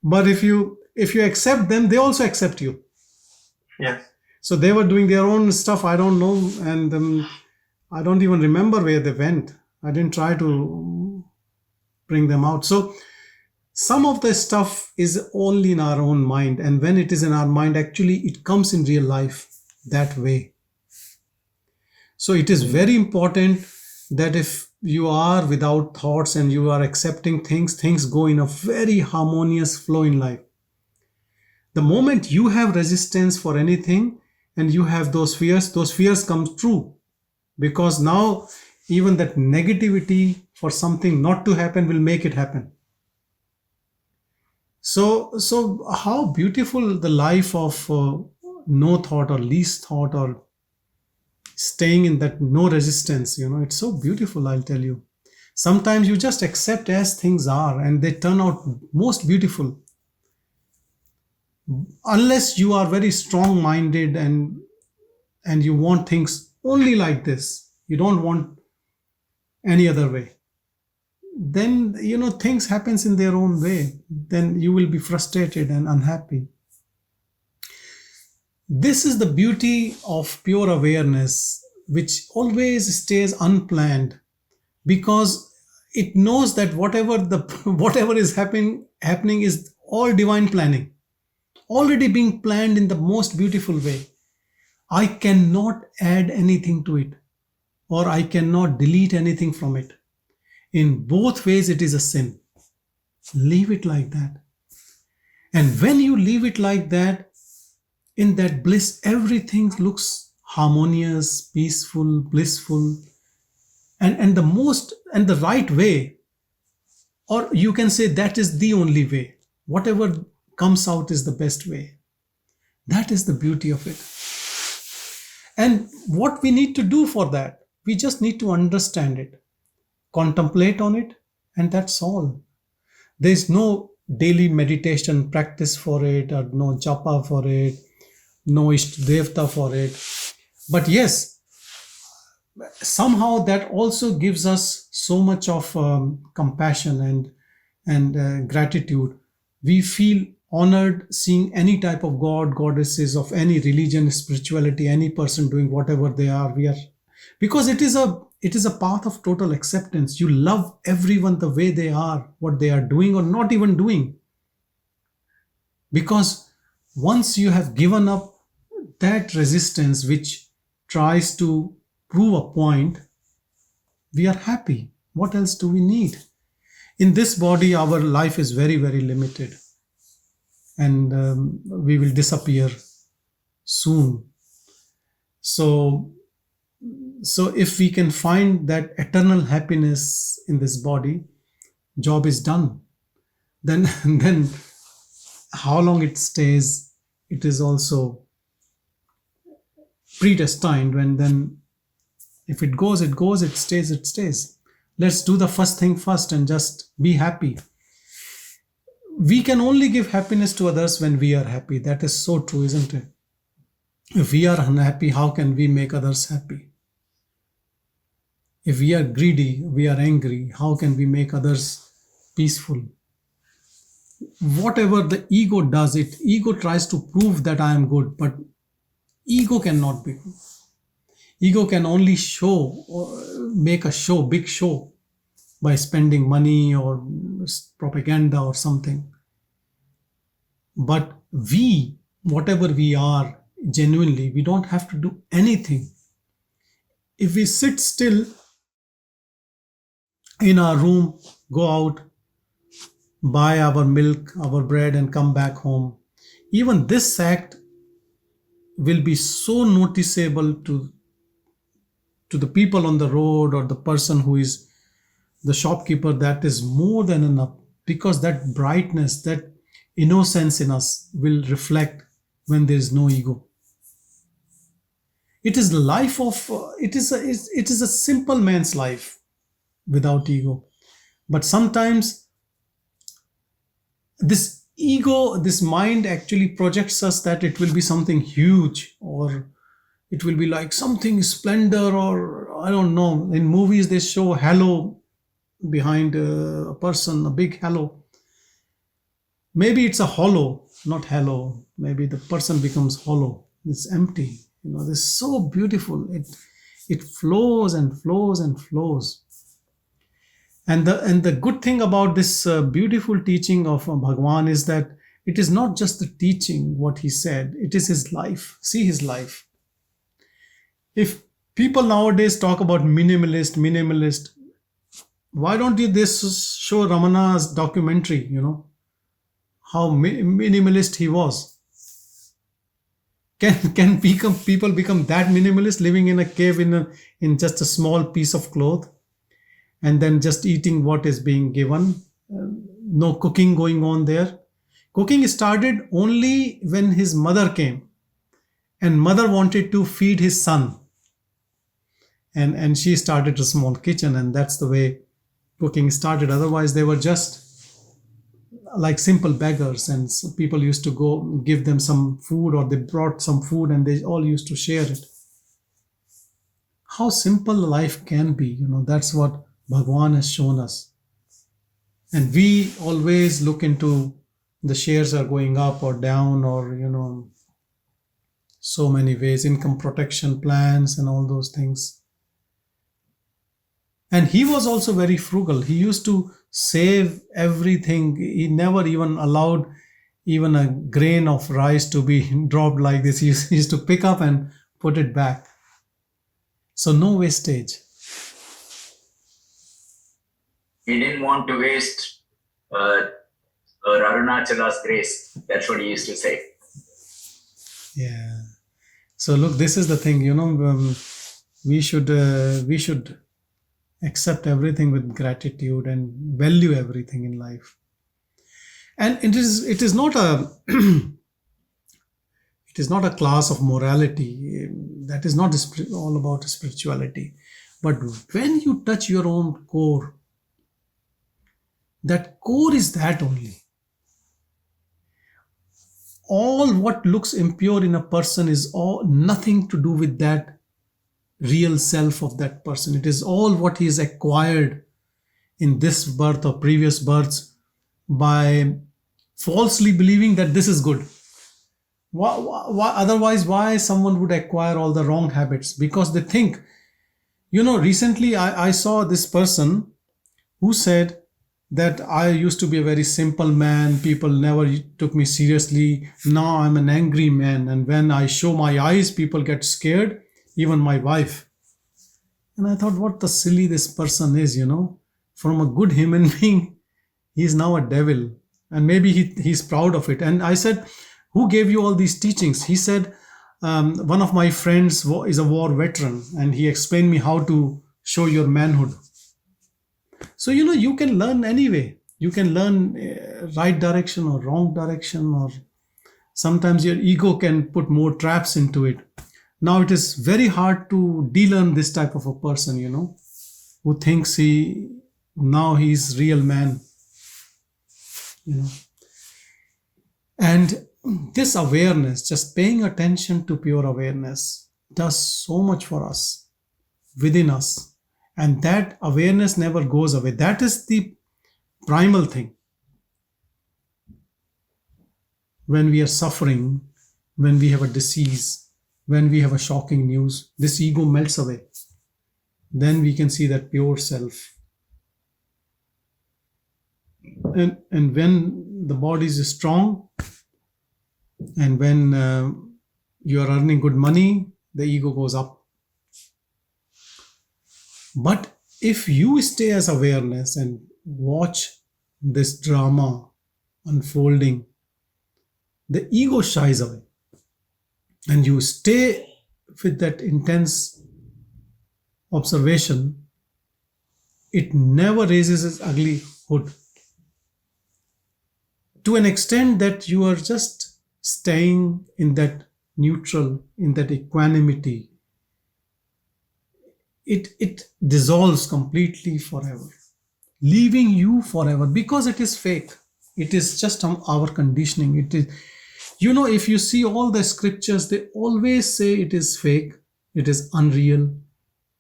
But if you accept them, they also accept you. Yes. So they were doing their own stuff. I don't know. And I don't even remember where they went. I didn't try to bring them out. So some of the stuff is only in our own mind. And when it is in our mind, actually, it comes in real life that way. So it is very important that if you are without thoughts and you are accepting things go in a very harmonious flow in life. The moment you have resistance for anything and you have those fears come true. Because now even that negativity for something not to happen will make it happen. So how beautiful the life of no thought or least thought, or staying in that no resistance, it's so beautiful, I'll tell you. Sometimes you just accept as things are and they turn out most beautiful. Unless you are very strong-minded and you want things only like this, you don't want any other way, then things happens in their own way. Then you will be frustrated and unhappy. This is the beauty of pure awareness, which always stays unplanned, because it knows that whatever is happening is all divine planning, already being planned in the most beautiful way. I cannot add anything to it, or I cannot delete anything from it. In both ways, it is a sin. Leave it like that. And when you leave it like that, in that bliss, everything looks harmonious, peaceful, blissful, and the right way. Or you can say that is the only way. Whatever comes out is the best way. That is the beauty of it. And what we need to do for that, we just need to understand it, contemplate on it, and that's all. There's no daily meditation practice for it, or no japa for it, no Ishta Devta for it. But yes, somehow that also gives us so much of compassion and gratitude. We feel honored seeing any type of god, goddesses of any religion, spirituality, any person doing whatever they are. Because it is a path of total acceptance. You love everyone the way they are, what they are doing or not even doing. Because once you have given up that resistance which tries to prove a point, we are happy. What else do we need? In this body, our life is very, very limited. And we will disappear soon. So if we can find that eternal happiness in this body, job is done. Then how long it stays, it is also predestined. Then if it goes, it goes, it stays. Let's do the first thing first and just be happy. We can only give happiness to others when we are happy. That is so true, isn't it? If we are unhappy, how can we make others happy? If we are greedy, we are angry, how can we make others peaceful? Whatever the ego does, ego tries to prove that I am good, but ego cannot be good. Ego can only show, or make a show, big show, by spending money or propaganda or something. But we, whatever we are, genuinely, we don't have to do anything. If we sit still in our room, go out, buy our milk, our bread, and come back home, even this act will be so noticeable to the people on the road or the person who is the shopkeeper. That is more than enough, because that brightness, that innocence in us will reflect when there is no ego. It is the life of, it is a simple man's life without ego. But sometimes this ego, this mind actually projects us that it will be something huge, or it will be like something splendor, or I don't know. In movies, they show halo behind a person, a big halo. Maybe it's a hollow, not halo. Maybe the person becomes hollow. It's empty. This is so beautiful. It flows and flows and flows. And the good thing about this beautiful teaching of Bhagavan is that it is not just the teaching, what he said, it is his life. See his life. If people nowadays talk about minimalist, why don't you this show Ramana's documentary, how minimalist he was? Can people become that minimalist, living in a cave in just a small piece of cloth, and then just eating what is being given? No cooking going on there. Cooking started only when his mother came, and mother wanted to feed his son. And she started a small kitchen, and that's the way cooking started. Otherwise, they were just like simple beggars, and people used to go give them some food, or they brought some food and they all used to share it. How simple life can be, that's what Bhagavan has shown us. And we always look into the shares are going up or down, or so many ways, income protection plans and all those things. And he was also very frugal. He used to save everything. He never even allowed even a grain of rice to be dropped like this. He used to pick up and put it back. So no wastage. He didn't want to waste Arunachala's grace. That's what he used to say. Yeah. So look, this is the thing, we should accept everything with gratitude and value everything in life. And it is not a it is not a class of morality. That is not all about spirituality. But when you touch your own core, that core is that only. All what looks impure in a person is nothing to do with that real self of that person. It is all what he has acquired in this birth or previous births by falsely believing that this is good. Otherwise, why someone would acquire all the wrong habits? Because they think, recently I saw this person who said that I used to be a very simple man. People never took me seriously. Now I'm an angry man. And when I show my eyes, people get scared, even my wife. And I thought, what the silly this person is, From a good human being, he's now a devil. And maybe he's proud of it. And I said, who gave you all these teachings? He said, one of my friends is a war veteran. And he explained me how to show your manhood. So, you can learn anyway. You can learn right direction or wrong direction, or sometimes your ego can put more traps into it. Now, it is very hard to de-learn this type of a person, who thinks he's real man, And this awareness, just paying attention to pure awareness, does so much for us, within us. And that awareness never goes away. That is the primal thing. When we are suffering, when we have a disease, when we have a shocking news, this ego melts away. Then we can see that pure self. And when the body is strong, and when you are earning good money, the ego goes up. But if you stay as awareness and watch this drama unfolding, the ego shies away. And you stay with that intense observation, it never raises its ugly hood. To an extent that you are just staying in that neutral, in that equanimity. It dissolves completely forever, leaving you forever, because it is fake. It is just our conditioning. It is, if you see all the scriptures, they always say it is fake, it is unreal,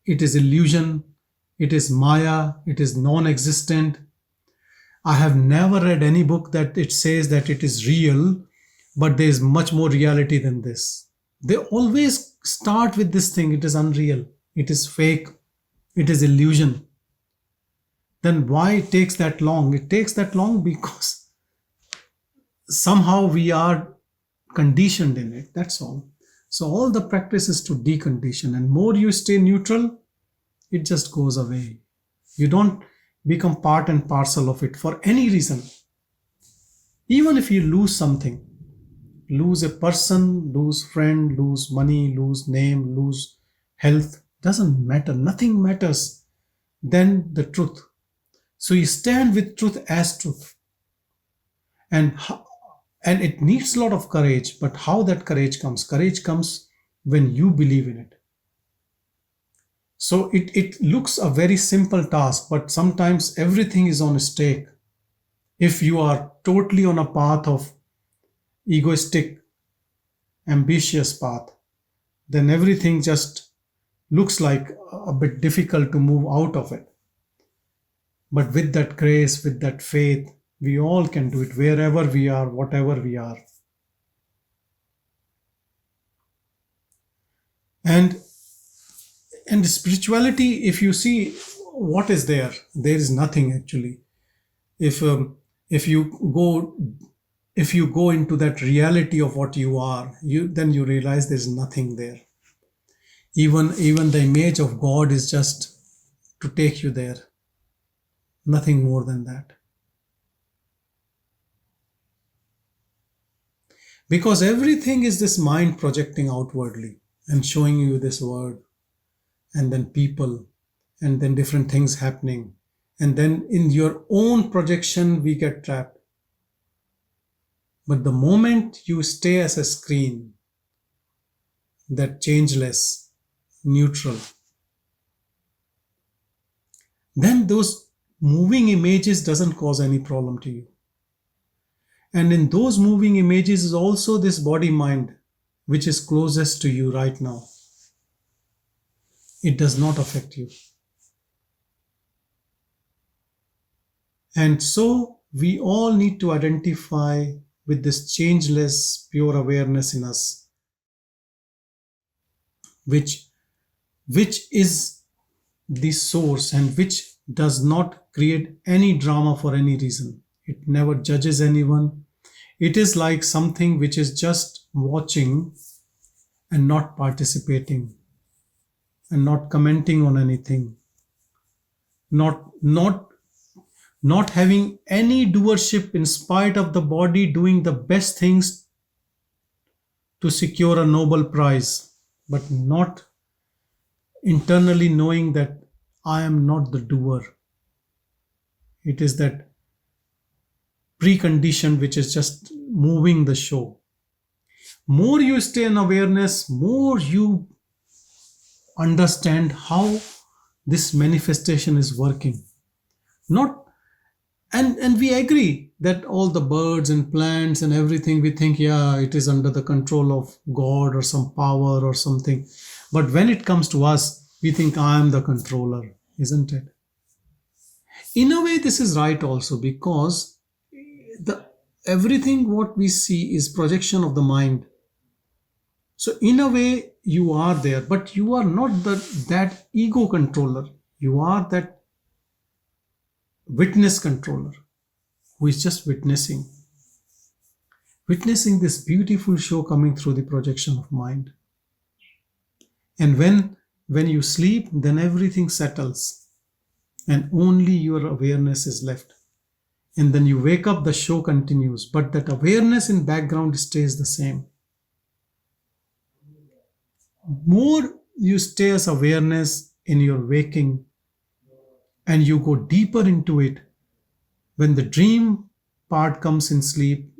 it is illusion, it is Maya, it is non-existent. I have never read any book that it says that it is real, but there is much more reality than this. They always start with this thing, it is unreal. It is fake. It is illusion. Then why it takes that long? It takes that long because somehow we are conditioned in it. That's all. So all the practice is to decondition. And more you stay neutral, it just goes away. You don't become part and parcel of it for any reason. Even if you lose something, lose a person, lose friend, lose money, lose name, lose health, doesn't matter. Nothing matters than the truth. So you stand with truth as truth. And it needs a lot of courage. But how that courage comes? Courage comes when you believe in it. So it looks a very simple task, but sometimes everything is on stake. If you are totally on a path of egoistic, ambitious path, then everything just looks like a bit difficult to move out of it. But with that grace, with that faith, we all can do it wherever we are, whatever we are. And spirituality, if you see what is there is nothing actually. If you go into that reality of what you are, then you realize there's nothing there. Even the image of God is just to take you there. Nothing more than that. Because everything is this mind projecting outwardly and showing you this world, and then people, and then different things happening. And then in your own projection, we get trapped. But the moment you stay as a screen, that changeless, neutral, then those moving images doesn't cause any problem to you. And in those moving images is also this body mind, which is closest to you right now. It does not affect you. And so we all need to identify with this changeless, pure awareness in us, which is the source and which does not create any drama for any reason. It never judges anyone. It is like something which is just watching and not participating and not commenting on anything, not having any doership in spite of the body doing the best things to secure a Nobel Prize, but not internally knowing that I am not the doer. It is that precondition which is just moving the show. More you stay in awareness, more you understand how this manifestation is working. And we agree that all the birds and plants and everything, we think, yeah, it is under the control of God or some power or something. But when it comes to us, we think I am the controller, isn't it? In a way, this is right also, because everything what we see is projection of the mind. So in a way, you are there, but you are not that ego controller. You are that witness controller who is just witnessing this beautiful show coming through the projection of mind. And when you sleep, then everything settles and only your awareness is left. And then you wake up, the show continues, but that awareness in background stays the same. More you stay as awareness in your waking and you go deeper into it, when the dream part comes in sleep,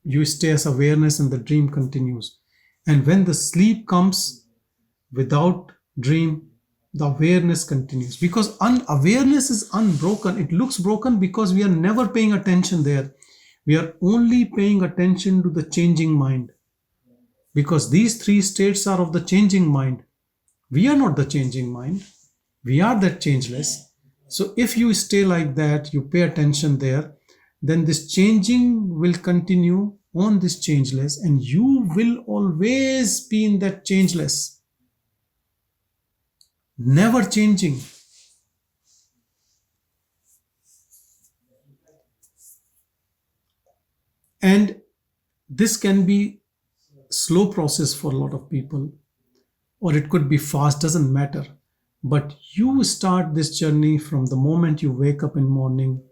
you stay as awareness and the dream continues. And when the sleep comes without dream, the awareness continues, because awareness is unbroken. It looks broken because we are never paying attention there. We are only paying attention to the changing mind, because these three states are of the changing mind. We are not the changing mind. We are that changeless. So if you stay like that, you pay attention there, then this changing will continue on this changeless, and you will always be in that changeless, never changing. And this can be slow process for a lot of people, or it could be fast, doesn't matter. But you start this journey from the moment you wake up in morning,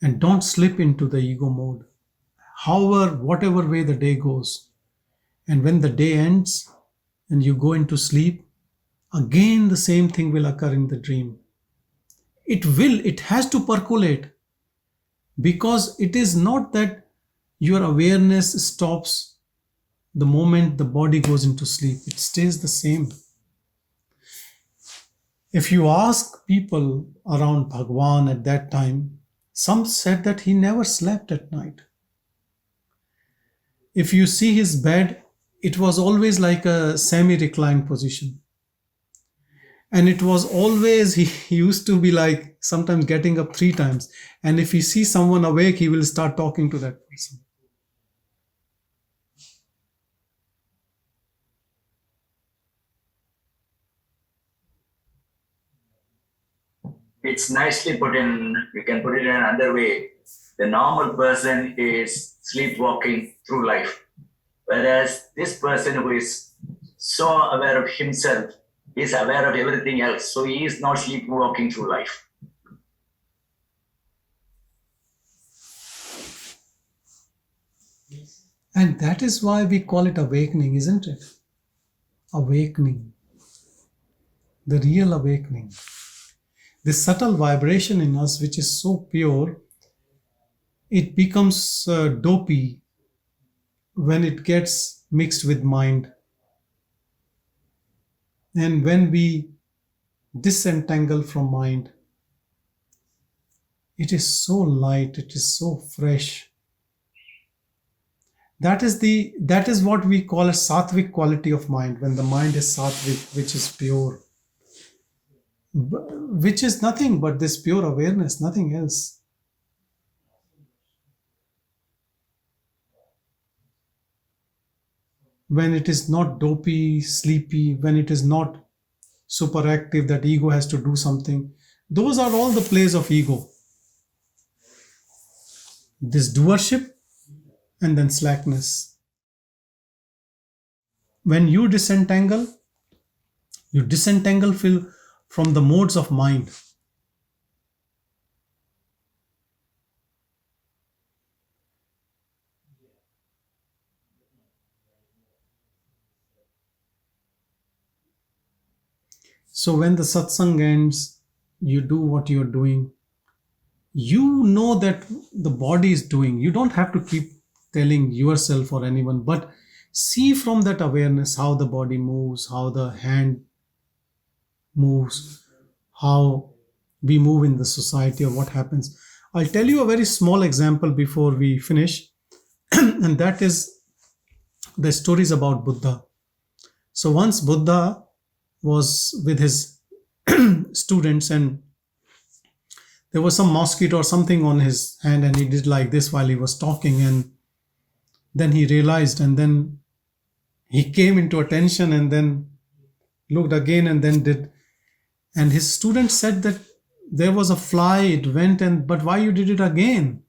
and don't slip into the ego mode, however, whatever way the day goes. And when the day ends and you go into sleep, again the same thing will occur in the dream. It has to percolate, because it is not that your awareness stops the moment the body goes into sleep. It stays the same. If you ask people around Bhagavan at that time, Some said that he never slept at night. If you see his bed, it was always like a semi-reclined position. And it was always, he used to be like sometimes getting up 3 times. And if he sees someone awake, he will start talking to that person. It's nicely put in, we can put it in another way. The normal person is sleepwalking through life. Whereas this person who is so aware of himself is aware of everything else. So he is not sleepwalking through life. And that is why we call it awakening, isn't it? Awakening. The real awakening. This subtle vibration in us, which is so pure, it becomes dopey when it gets mixed with mind. And when we disentangle from mind, it is so light, it is so fresh. That is what we call a Sattvic quality of mind, when the mind is Sattvic, which is pure, which is nothing but this pure awareness, nothing else. When it is not dopey, sleepy, when it is not super active, that ego has to do something. Those are all the plays of ego. This doership and then slackness. When you disentangle from the modes of mind. So when the satsang ends, you do what you're doing. You know that the body is doing. You don't have to keep telling yourself or anyone, but see from that awareness how the body moves, how the hand moves, how we move in the society, or what happens. I'll tell you a very small example before we finish, and that is the stories about Buddha. So once Buddha was with his students, and there was some mosquito or something on his hand, and he did like this while he was talking, and then he realized, and then he came into attention, and then looked again, and then did. And his student said that there was a fly, it went, but why you did it again?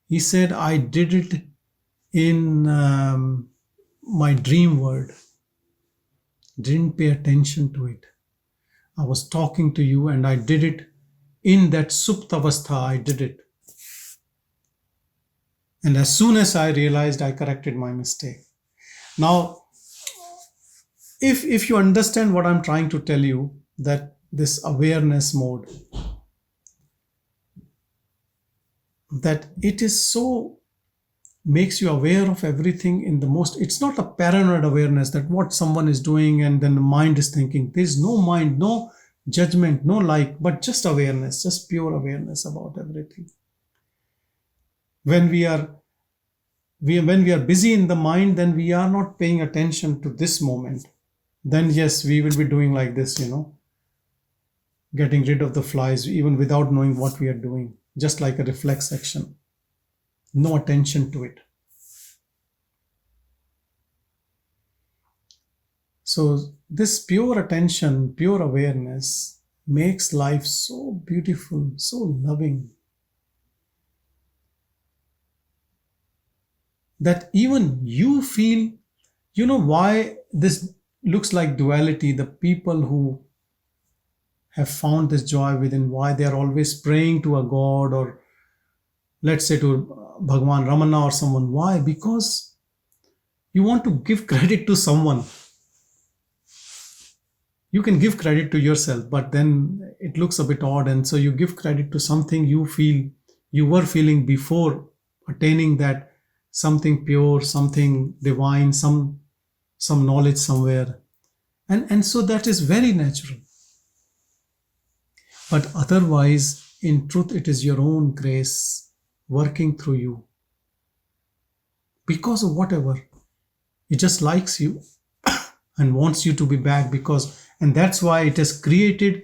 He said, I did it in my dream world. Didn't pay attention to it. I was talking to you and I did it in that suptavastha, I did it. And as soon as I realized, I corrected my mistake. Now, if you understand what I'm trying to tell you, that this awareness mode, that it is so, makes you aware of everything in the most, it's not a paranoid awareness that what someone is doing and then the mind is thinking. There's no mind, no judgment, no like, but just awareness, just pure awareness about everything. When we are busy in the mind, then we are not paying attention to this moment. Then yes, we will be doing like this, getting rid of the flies even without knowing what we are doing, just like a reflex action. No attention to it. So this pure attention, pure awareness makes life so beautiful, so loving, that even you feel, why this looks like duality. The people who have found this joy within, why they are always praying to a god, or let's say to Bhagavan, Ramana or someone. Why? Because you want to give credit to someone. You can give credit to yourself, but then it looks a bit odd. And so you give credit to something you were feeling before attaining that something pure, something divine, some knowledge somewhere. And so that is very natural. But otherwise, in truth, it is your own grace working through you. Because of whatever, it just likes you and wants you to be back and that's why it has created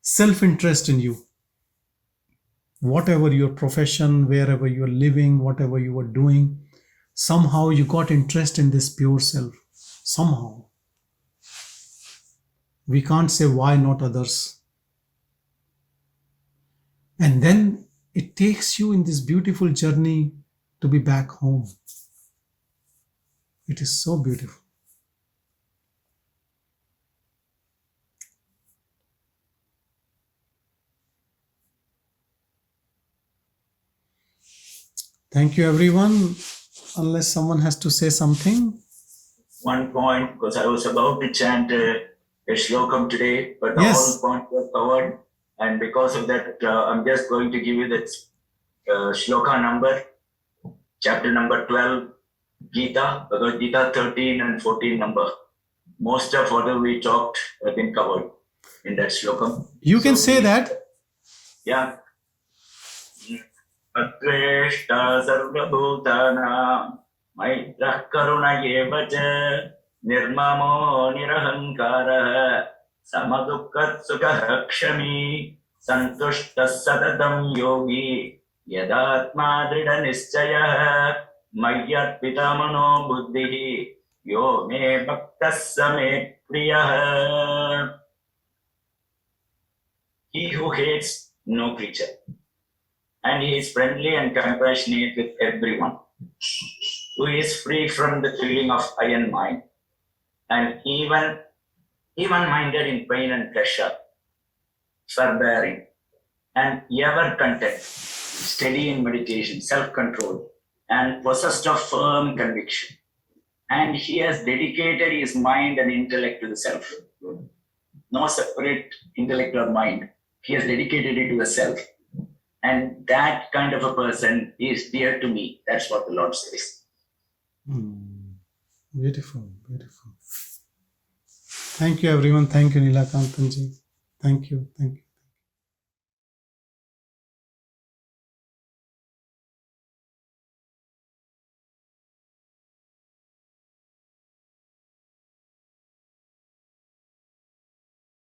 self-interest in you. Whatever your profession, wherever you are living, whatever you are doing, somehow you got interest in this pure self. Somehow. We can't say why not others. And then it takes you in this beautiful journey to be back home. It is so beautiful. Thank you, everyone. Unless someone has to say something. One point, because I was about to chant a Shlokam today, but Yes. all points were covered. And because of that, I'm just going to give you that Shloka number, chapter number 12, Gita, Bhagavad Gita 13 and 14 number. Most of what we talked have been covered in that Shlokam. You can say that. Yeah. Atveshta sarvabhutana maitrah karuna eva cha nirmamo nirahankara samadukkat sukha kshami santushta satatam yogi yadatma drida nischayah mayyarpita mano buddhihi yo me bhaktas same priyah. He who hates no creature, and he is friendly and compassionate with everyone, who is free from the feeling of I and mine, and even-minded in pain and pleasure, forbearing, and ever content, steady in meditation, self-control, and possessed of firm conviction. And he has dedicated his mind and intellect to the self. No separate intellect or mind. He has dedicated it to the self. And that kind of a person is dear to me. That's what the Lord says. Beautiful, beautiful. Thank you, everyone. Thank you, Neelakantan ji. Thank you. Thank you.